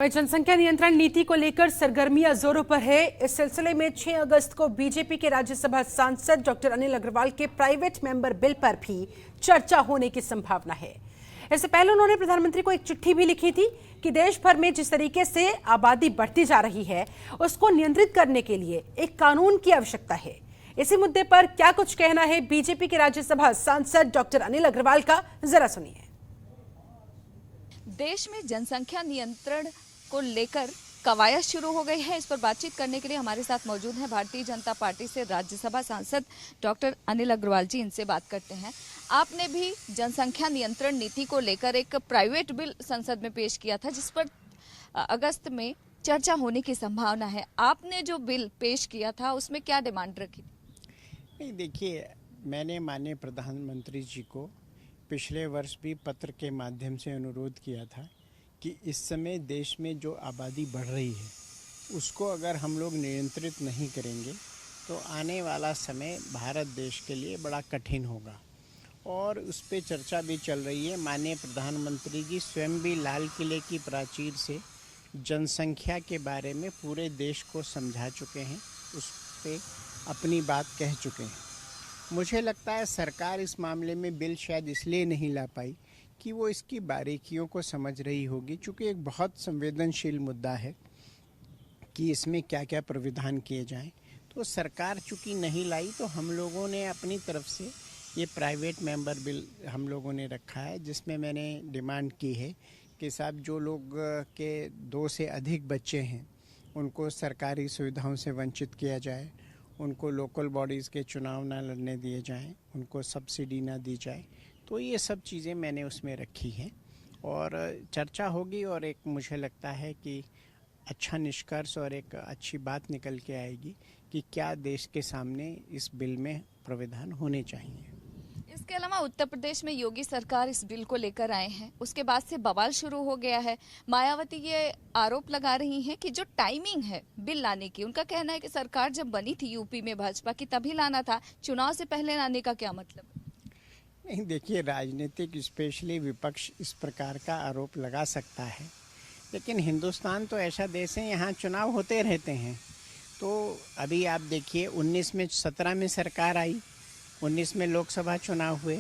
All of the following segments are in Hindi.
जनसंख्या नियंत्रण नीति को लेकर सरगर्मियां जोरों पर है। इस सिलसिले में 6 अगस्त को बीजेपी के राज्यसभा सांसद डॉक्टर अनिल अग्रवाल के प्राइवेट मेंबर बिल पर भी चर्चा होने की संभावना है। इससे पहले उन्होंने प्रधानमंत्री को एक चिट्ठी भी लिखी थी कि देश भर में जिस तरीके से आबादी बढ़ती जा रही है उसको नियंत्रित करने के लिए एक कानून की आवश्यकता है। इसी मुद्दे पर क्या कुछ कहना है बीजेपी के राज्यसभा सांसद डॉक्टर अनिल अग्रवाल का, जरा सुनिए। देश में जनसंख्या नियंत्रण को लेकर कवायद शुरू हो गई है। इस पर बातचीत करने के लिए हमारे साथ मौजूद हैं भारतीय जनता पार्टी से राज्यसभा सांसद डॉक्टर अनिल अग्रवाल जी। इनसे बात करते हैं। आपने भी जनसंख्या नियंत्रण नीति को लेकर एक प्राइवेट बिल संसद में पेश किया था जिस पर अगस्त में चर्चा होने की संभावना है। आपने जो बिल पेश किया था उसमें क्या डिमांड रखी? नहीं, देखिए, मैंने माननीय प्रधानमंत्री जी को पिछले वर्ष भी पत्र के माध्यम से अनुरोध किया था कि इस समय देश में जो आबादी बढ़ रही है उसको अगर हम लोग नियंत्रित नहीं करेंगे तो आने वाला समय भारत देश के लिए बड़ा कठिन होगा। और उस पर चर्चा भी चल रही है। माननीय प्रधानमंत्री जी स्वयं भी लाल किले की प्राचीर से जनसंख्या के बारे में पूरे देश को समझा चुके हैं, उस पर अपनी बात कह चुके हैं। मुझे लगता है सरकार इस मामले में बिल शायद इसलिए नहीं ला पाई कि वो इसकी बारीकियों को समझ रही होगी, चूँकि एक बहुत संवेदनशील मुद्दा है कि इसमें क्या क्या प्राविधान किए जाएं। तो सरकार चूँकि नहीं लाई तो हम लोगों ने अपनी तरफ से ये प्राइवेट मेंबर बिल हम लोगों ने रखा है, जिसमें मैंने डिमांड की है कि साहब जो लोग के 2 से अधिक बच्चे हैं उनको सरकारी सुविधाओं से वंचित किया जाए, उनको लोकल बॉडीज़ के चुनाव ना लड़ने दिए जाएं, उनको सब्सिडी ना दी जाए। तो ये सब चीज़ें मैंने उसमें रखी हैं और चर्चा होगी और एक मुझे लगता है कि अच्छा निष्कर्ष और एक अच्छी बात निकल के आएगी कि क्या देश के सामने इस बिल में प्रावधान होने चाहिए। इसके अलावा उत्तर प्रदेश में योगी सरकार इस बिल को लेकर आए हैं, उसके बाद से बवाल शुरू हो गया है। मायावती ये आरोप लगा रही हैं कि जो टाइमिंग है बिल लाने की, उनका कहना है कि सरकार जब बनी थी यूपी में भाजपा की तभी लाना था, चुनाव से पहले लाने का क्या मतलब? नहीं, देखिए, राजनीतिक स्पेशली विपक्ष इस प्रकार का आरोप लगा सकता है, लेकिन हिंदुस्तान तो ऐसा देश है, यहाँ चुनाव होते रहते हैं। तो अभी आप देखिए 19 में 17 में सरकार आई, 19 में लोकसभा चुनाव हुए,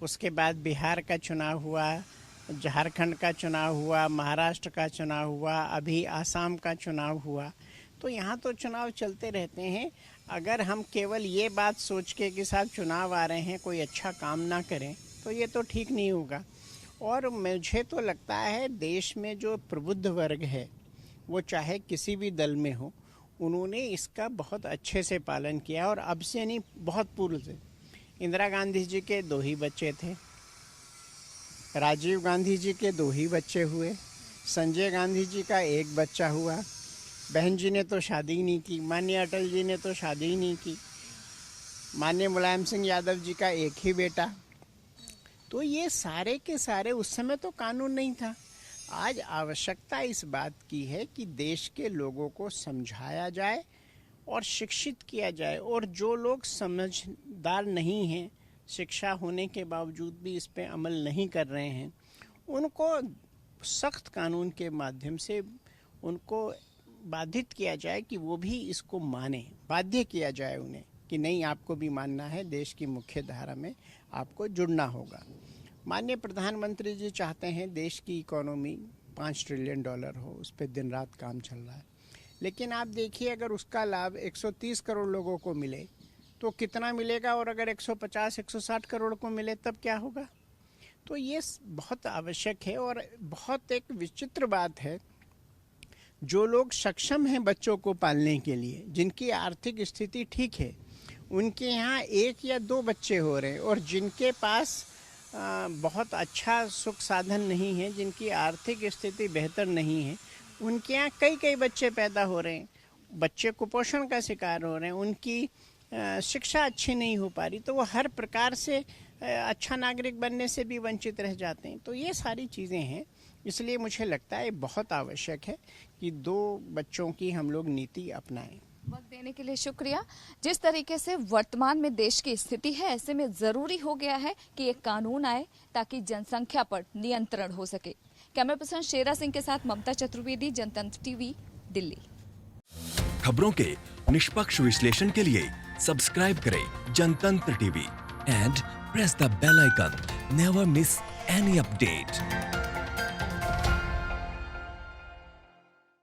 उसके बाद बिहार का चुनाव हुआ, झारखंड का चुनाव हुआ, महाराष्ट्र का चुनाव हुआ, अभी आसाम का चुनाव हुआ। तो यहाँ तो चुनाव चलते रहते हैं। अगर हम केवल ये बात सोच के कि साहब चुनाव आ रहे हैं कोई अच्छा काम ना करें तो ये तो ठीक नहीं होगा। और मुझे तो लगता है देश में जो प्रबुद्ध वर्ग है वो चाहे किसी भी दल में हो, उन्होंने इसका बहुत अच्छे से पालन किया। और अब से नहीं, बहुत पूर्व से इंदिरा गांधी जी के 2 ही बच्चे थे, राजीव गांधी जी के 2 ही बच्चे हुए, संजय गांधी जी का 1 बच्चा हुआ, बहन जी ने तो शादी नहीं की, माननीय अटल जी ने तो शादी ही नहीं की, माननीय मुलायम सिंह यादव जी का 1 ही बेटा। तो ये सारे के सारे, उस समय तो कानून नहीं था। आज आवश्यकता इस बात की है कि देश के लोगों को समझाया जाए और शिक्षित किया जाए, और जो लोग समझदार नहीं हैं, शिक्षा होने के बावजूद भी इस पे अमल नहीं कर रहे हैं, उनको सख्त कानून के माध्यम से उनको बाधित किया जाए कि वो भी इसको माने, बाध्य किया जाए उन्हें कि नहीं, आपको भी मानना है, देश की मुख्य धारा में आपको जुड़ना होगा। माननीय प्रधानमंत्री जी चाहते हैं देश की इकोनॉमी $5 ट्रिलियन हो, उस पर दिन रात काम चल रहा है। लेकिन आप देखिए, अगर उसका लाभ 130 करोड़ लोगों को मिले तो कितना मिलेगा, और अगर 150-160 करोड़ को मिले तब क्या होगा। तो ये बहुत आवश्यक है। और बहुत एक विचित्र बात है, जो लोग सक्षम हैं बच्चों को पालने के लिए, जिनकी आर्थिक स्थिति ठीक है, उनके यहाँ 1 या 2 बच्चे हो रहे हैं, और जिनके पास बहुत अच्छा सुख साधन नहीं है, जिनकी आर्थिक स्थिति बेहतर नहीं है, उनके यहाँ कई बच्चे पैदा हो रहे हैं, बच्चे कुपोषण का शिकार हो रहे हैं, उनकी शिक्षा अच्छी नहीं हो पा रही, तो वो हर प्रकार से अच्छा नागरिक बनने से भी वंचित रह जाते हैं। तो ये सारी चीज़ें हैं, इसलिए मुझे लगता है बहुत आवश्यक है कि 2 बच्चों की हम लोग नीति अपनाएं। वक्त देने के लिए शुक्रिया। जिस तरीके से वर्तमान में देश की स्थिति है, ऐसे में जरूरी हो गया है कि एक कानून आए ताकि जनसंख्या पर नियंत्रण हो सके। कैमरा पर्सन शेरा सिंह के साथ ममता चतुर्वेदी, जनतंत्र टीवी, दिल्ली। खबरों के निष्पक्ष विश्लेषण के लिए सब्सक्राइब करें Jantantra TV and press the bell icon. Never miss any update.